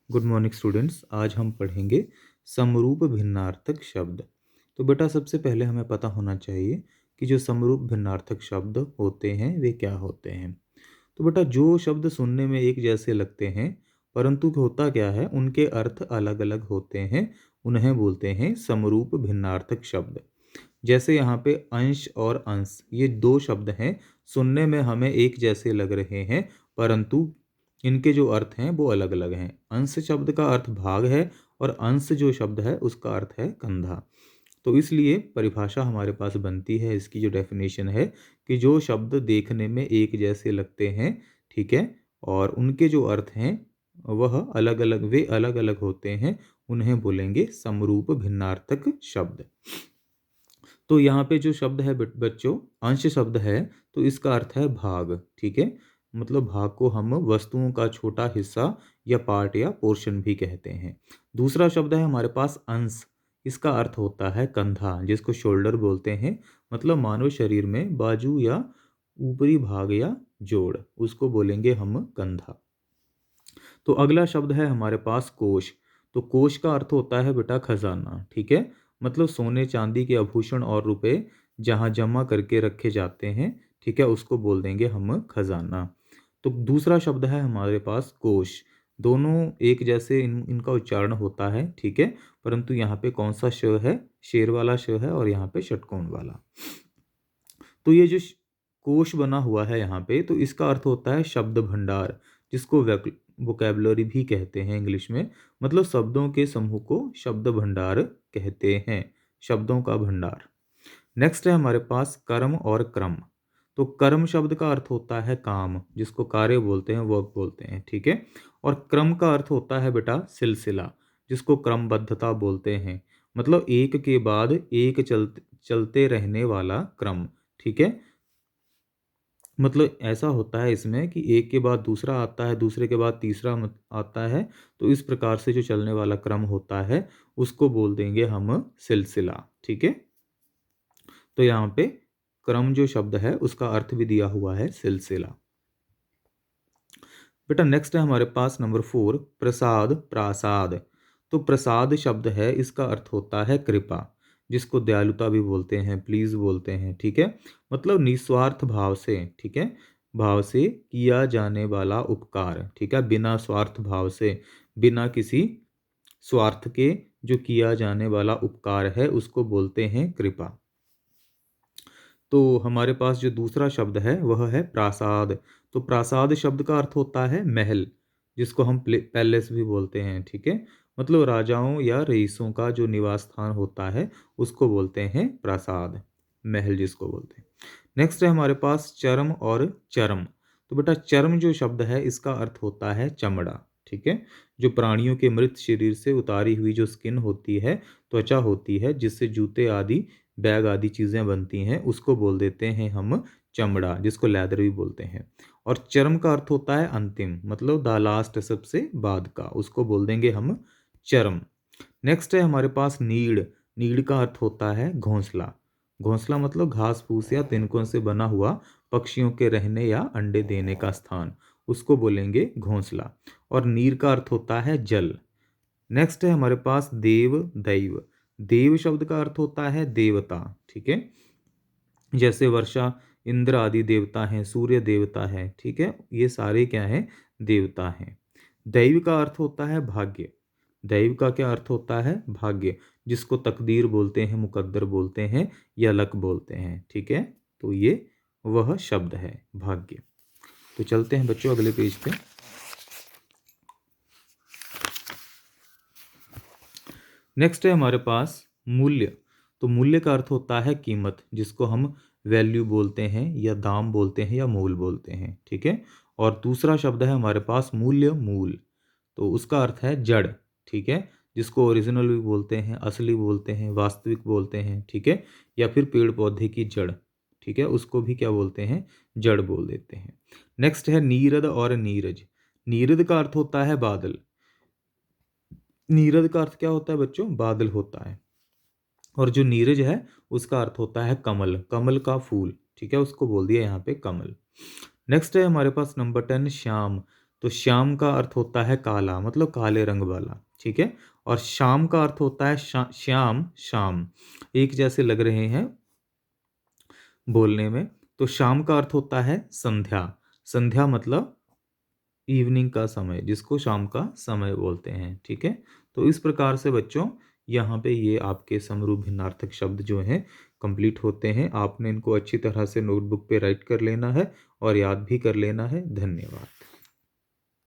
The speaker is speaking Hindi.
Good morning students. आज हम पढ़ेंगे समरूप भिन्नार्थक शब्द। तो बेटा सबसे पहले हमें पता होना चाहिए कि जो समरूप भिन्नार्थक शब्द होते हैं वे क्या होते हैं। तो बेटा जो शब्द सुनने में एक जैसे लगते हैं परंतु होता क्या है उनके अर्थ अलग अलग होते हैं, उन्हें बोलते हैं समरूप भिन्नार्थक शब्द। जैसे यहाँ पे अंश और अंश ये दो शब्द हैं, सुनने में हमें एक जैसे लग रहे हैं परंतु इनके जो अर्थ हैं वो अलग अलग हैं। अंश शब्द का अर्थ भाग है और अंश जो शब्द है उसका अर्थ है कंधा। तो इसलिए परिभाषा हमारे पास बनती है, इसकी जो डेफिनेशन है कि जो शब्द देखने में एक जैसे लगते हैं, ठीक है, और उनके जो अर्थ हैं वह अलग अलग वे अलग अलग होते हैं, उन्हें बोलेंगे समरूप भिन्नार्थक शब्द। तो यहाँ पे जो शब्द है बच्चों अंश शब्द है तो इसका अर्थ है भाग, ठीक है, मतलब भाग को हम वस्तुओं का छोटा हिस्सा या पार्ट या पोर्शन भी कहते हैं। दूसरा शब्द है हमारे पास अंश, इसका अर्थ होता है कंधा जिसको शोल्डर बोलते हैं, मतलब मानव शरीर में बाजू या ऊपरी भाग या जोड़, उसको बोलेंगे हम कंधा। तो अगला शब्द है हमारे पास कोश। तो कोश का अर्थ होता है बेटा खजाना, ठीक है, मतलब सोने चांदी के आभूषण और रुपए जहाँ जमा करके रखे जाते हैं, ठीक है, उसको बोल देंगे हम खजाना। तो दूसरा शब्द है हमारे पास कोश। दोनों एक जैसे इनका उच्चारण होता है, ठीक है, परंतु यहाँ पे कौन सा श है, शेर वाला श है और यहाँ पे षटकोण वाला। तो ये जो कोश बना हुआ है यहाँ पे तो इसका अर्थ होता है शब्द भंडार, जिसको वोकैबुलरी भी कहते हैं इंग्लिश में, मतलब शब्दों के समूह को शब्द भंडार कहते हैं, शब्दों का भंडार। नेक्स्ट है हमारे पास कर्म और क्रम। तो कर्म शब्द का अर्थ होता है काम, जिसको कार्य बोलते हैं, वर्क बोलते हैं, ठीक है, और क्रम का अर्थ होता है बेटा सिलसिला, जिसको क्रमबद्धता बोलते हैं, मतलब एक के बाद एक चलते चलते रहने वाला क्रम, ठीक है, मतलब ऐसा होता है इसमें कि एक के बाद दूसरा आता है, दूसरे के बाद तीसरा आता है, तो इस प्रकार से जो चलने वाला क्रम होता है उसको बोल देंगे हम सिलसिला, ठीक है। तो यहाँ पे क्रम जो शब्द है उसका अर्थ भी दिया हुआ है सिलसिला। बेटा नेक्स्ट है हमारे पास नंबर 4 प्रसाद प्रासाद। तो प्रसाद शब्द है, इसका अर्थ होता है कृपा, जिसको दयालुता भी बोलते हैं, प्लीज बोलते हैं, ठीक है, मतलब निस्वार्थ भाव से, ठीक है, भाव से किया जाने वाला उपकार, ठीक है, बिना स्वार्थ भाव से, बिना किसी स्वार्थ के जो किया जाने वाला उपकार है उसको बोलते हैं कृपा। तो हमारे पास जो दूसरा शब्द है वह है प्रासाद। तो प्रासाद शब्द का अर्थ होता है महल, जिसको हम पैलेस भी बोलते हैं, ठीक है, मतलब राजाओं या रईसों का जो निवास स्थान होता है उसको बोलते हैं प्रासाद, महल जिसको बोलते हैं। नेक्स्ट है हमारे पास चर्म और चर्म। तो बेटा चर्म जो शब्द है इसका अर्थ होता है चमड़ा, ठीक है, जो प्राणियों के मृत शरीर से उतारी हुई जो स्किन होती है, त्वचा होती है, जिससे जूते आदि बैग आदि चीज़ें बनती हैं, उसको बोल देते हैं हम चमड़ा, जिसको लेदर भी बोलते हैं। और चर्म का अर्थ होता है अंतिम, मतलब द लास्ट, सबसे बाद का, उसको बोल देंगे हम चर्म। नेक्स्ट है हमारे पास नीड़। नीड़ का अर्थ होता है घोंसला। घोंसला मतलब घास फूस या तिनकों से बना हुआ पक्षियों के रहने या अंडे देने का स्थान, उसको बोलेंगे घोंसला। और नीर का अर्थ होता है जल। नेक्स्ट है हमारे पास देव दैव। देव शब्द का अर्थ होता है देवता, ठीक है, जैसे वर्षा इंद्र आदि देवता हैं, सूर्य देवता है, ठीक है, ये सारे क्या हैं, देवता हैं। दैव का अर्थ होता है भाग्य। दैव का क्या अर्थ होता है, भाग्य, जिसको तकदीर बोलते हैं, मुकद्दर बोलते हैं या लक बोलते हैं, ठीक है, तो ये वह शब्द है भाग्य। तो चलते हैं बच्चों अगले पेज पे। नेक्स्ट है हमारे पास मूल्य। तो मूल्य का अर्थ होता है कीमत, जिसको हम वैल्यू बोलते हैं या दाम बोलते हैं या मूल बोलते हैं, ठीक है। और दूसरा शब्द है हमारे पास मूल्य मूल। तो उसका अर्थ है जड़, ठीक है, जिसको ओरिजिनल भी बोलते हैं, असली बोलते हैं, वास्तविक बोलते हैं, ठीक है, या फिर पेड़ पौधे की जड़, ठीक है, उसको भी क्या बोलते हैं, जड़ बोल देते हैं। नेक्स्ट है नीरद और नीरज। नीरद का अर्थ होता है बादल। नीरद का अर्थ क्या होता है बच्चों, बादल होता है। और जो नीरज है उसका अर्थ होता है कमल, कमल का फूल, ठीक है, उसको बोल दिया यहाँ पे कमल। नेक्स्ट है हमारे पास नंबर 10 श्याम। तो श्याम का अर्थ होता है काला, मतलब काले रंग वाला, ठीक है। और शाम का अर्थ होता है श्याम, शाम, एक जैसे लग रहे हैं बोलने में। तो शाम का अर्थ होता है संध्या, संध्या मतलब इवनिंग का समय, जिसको शाम का समय बोलते हैं, ठीक है। तो इस प्रकार से बच्चों यहाँ पे ये आपके समरूप भिन्नार्थक शब्द जो हैं कंप्लीट होते हैं। आपने इनको अच्छी तरह से नोटबुक पे राइट कर लेना है और याद भी कर लेना है। धन्यवाद।